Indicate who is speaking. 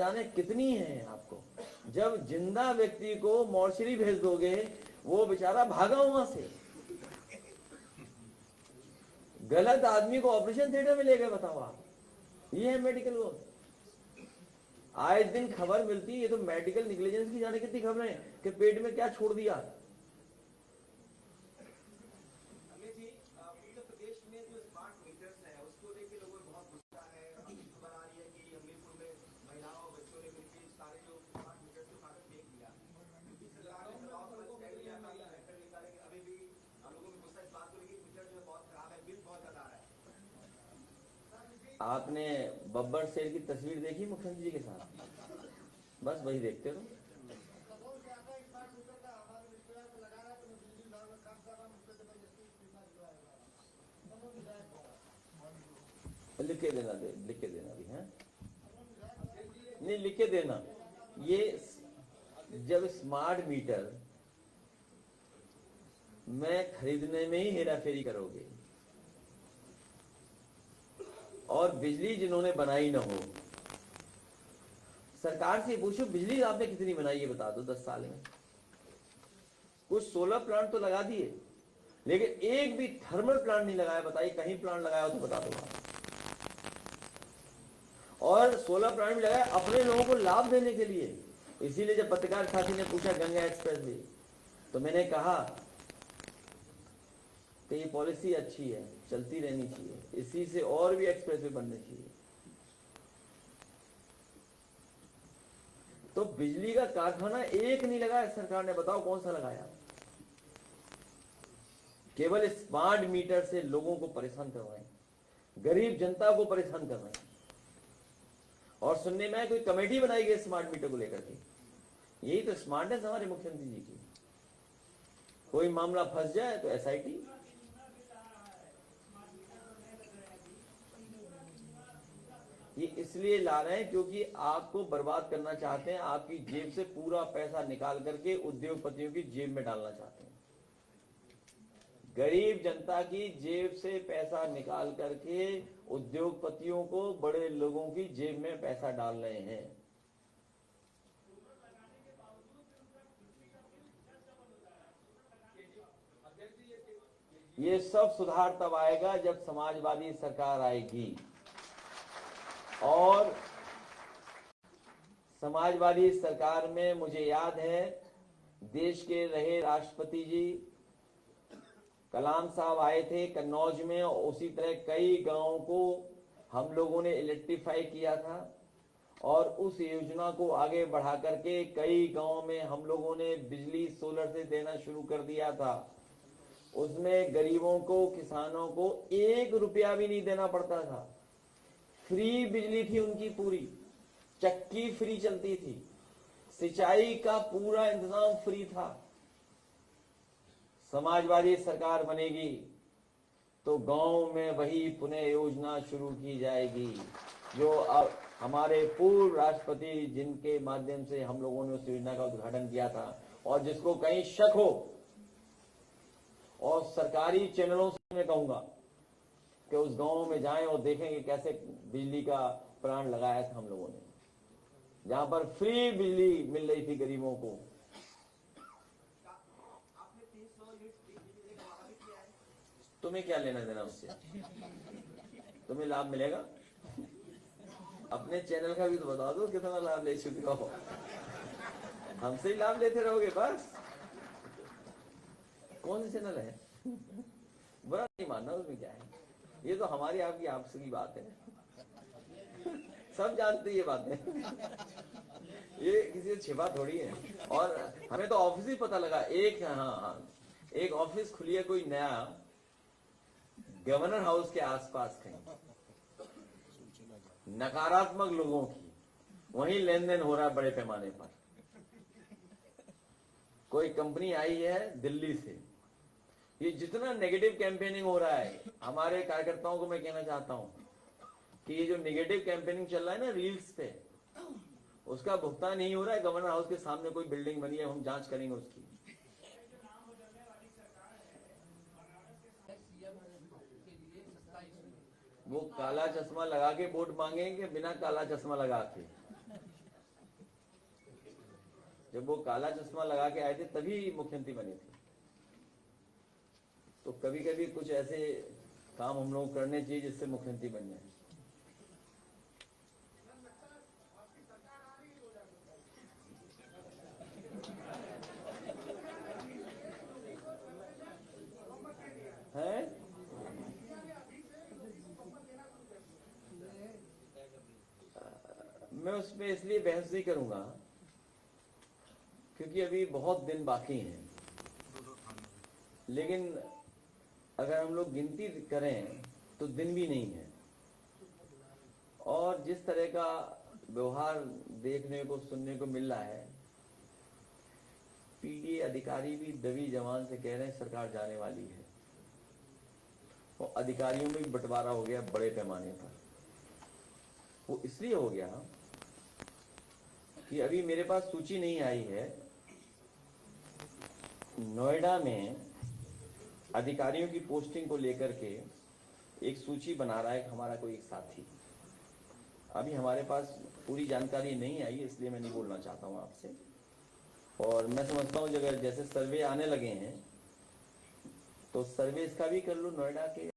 Speaker 1: जाने कितनी है आपको। जब जिंदा व्यक्ति को मॉर्चरी भेज दोगे, वो बेचारा भागा वहां से, गलत आदमी को ऑपरेशन थिएटर में ले गए, बताओ आप। ये है मेडिकल वो। आए दिन खबर मिलती है, ये तो मेडिकल निग्लिजेंस की जाने कितनी खबरें हैं कि पेट में क्या छोड़ दिया। आपने बब्बर शेर की तस्वीर देखी मुख्यमंत्री जी के साथ? बस वही देखते रहो। लिख के देना, लिख के देना भी है, नहीं लिख के देना। ये जब स्मार्ट मीटर में खरीदने में ही हेराफेरी करोगे और बिजली जिन्होंने बनाई ना हो, सरकार से पूछो बिजली आपने कितनी बनाई है बता दो 10 साल में। कुछ सोलर प्लांट तो लगा दिए, लेकिन एक भी थर्मल प्लांट नहीं लगाया। बताइए कहीं प्लांट लगाया हो तो बता दो। और सोलर प्लांट भी लगाया अपने लोगों को लाभ देने के लिए। इसीलिए जब पत्रकार साथी ने पूछा गंगा एक्सप्रेस वे, तो मैंने कहा कि ये पॉलिसी अच्छी है, चलती रहनी चाहिए, इसी से और भी एक्सप्रेस वे बनने चाहिए। तो बिजली का कारखाना एक नहीं लगाया सरकार ने, बताओ कौन सा लगाया। केवल स्मार्ट मीटर से लोगों को परेशान करवाएं, गरीब जनता को परेशान करवाएं। और सुनने में कोई कमेटी बनाई गई स्मार्ट मीटर को लेकर के। यही तो स्मार्टनेस हमारे मुख्यमंत्री जी की। कोई मामला फंस जाए तो एसआईटी। ये इसलिए ला रहे हैं क्योंकि आपको बर्बाद करना चाहते हैं, आपकी जेब से पूरा पैसा निकाल करके उद्योगपतियों की जेब में डालना चाहते हैं। गरीब जनता की जेब से पैसा निकाल करके उद्योगपतियों को, बड़े लोगों की जेब में पैसा डाल रहे हैं। ये सब सुधार तब आएगा जब समाजवादी सरकार आएगी। और समाजवादी सरकार में मुझे याद है देश के रहे राष्ट्रपति जी कलाम साहब आए थे कन्नौज में, और उसी तरह कई गांवों को हम लोगों ने इलेक्ट्रीफाई किया था। और उस योजना को आगे बढ़ा करके कई गांवों में हम लोगों ने बिजली सोलर से देना शुरू कर दिया था। उसमें गरीबों को, किसानों को 1 रुपया भी नहीं देना पड़ता था। फ्री बिजली थी उनकी, पूरी चक्की फ्री चलती थी, सिंचाई का पूरा इंतजाम फ्री था। समाजवादी सरकार बनेगी तो गांव में वही पुनः योजना शुरू की जाएगी जो अब हमारे पूर्व राष्ट्रपति, जिनके माध्यम से हम लोगों ने उस योजना का उद्घाटन किया था। और जिसको कहीं शक हो, और सरकारी चैनलों से मैं कहूंगा कि उस गांव में जाएं और देखेंगे कैसे बिजली का प्लांट लगाया था हम लोगों ने, जहां पर फ्री बिजली मिल रही थी गरीबों को। तुम्हें क्या लेना देना उससे? तुम्हें लाभ मिलेगा? अपने चैनल का भी तो बता दो कितना लाभ ले चुके हो। हमसे ही लाभ लेते रहोगे बस। कौन सा चैनल है? बुरा नहीं मानना, उसमें क्या है। ये तो हमारी आपकी आपसे की बात है, सब जानते ये बातें। ये किसी से छिपा थोड़ी है। और हमें तो ऑफिस ही पता लगा, एक ऑफिस खुली है कोई नया गवर्नर हाउस के आसपास कहीं, नकारात्मक लोगों की, वहीं लेन देन हो रहा है बड़े पैमाने पर। कोई कंपनी आई है दिल्ली से। ये जितना नेगेटिव कैंपेनिंग हो रहा है, हमारे कार्यकर्ताओं को मैं कहना चाहता हूं कि ये जो नेगेटिव कैंपेनिंग चल रहा है ना रील्स पे, उसका भुगतान नहीं हो रहा है। गवर्नर हाउस के सामने कोई बिल्डिंग बनी है, हम जांच करेंगे उसकी। वो काला चश्मा लगा के वोट मांगेंगे, बिना काला चश्मा लगा के। जब वो काला चश्मा लगा के आए थे तभी मुख्यमंत्री बने थे। तो कभी कभी कुछ ऐसे काम हम लोग करने चाहिए जिससे मुख्यमंत्री बन जाए। है मैं उस पर इसलिए बहस नहीं करूंगा क्योंकि अभी बहुत दिन बाकी हैं, लेकिन अगर हम लोग गिनती करें तो दिन भी नहीं है। और जिस तरह का व्यवहार देखने को सुनने को मिल रहा है, पीडीए अधिकारी भी दबी जवान से कह रहे हैं सरकार जाने वाली है। और अधिकारियों में भी बंटवारा हो गया बड़े पैमाने पर। वो इसलिए हो गया कि अभी मेरे पास सूची नहीं आई है। नोएडा में अधिकारियों की पोस्टिंग को लेकर के एक सूची बना रहा है हमारा कोई एक साथी। अभी हमारे पास पूरी जानकारी नहीं आई, इसलिए मैं नहीं बोलना चाहता हूं आपसे। और मैं समझता हूं जगह जैसे सर्वे आने लगे हैं तो सर्वे इसका भी कर लो नोएडा के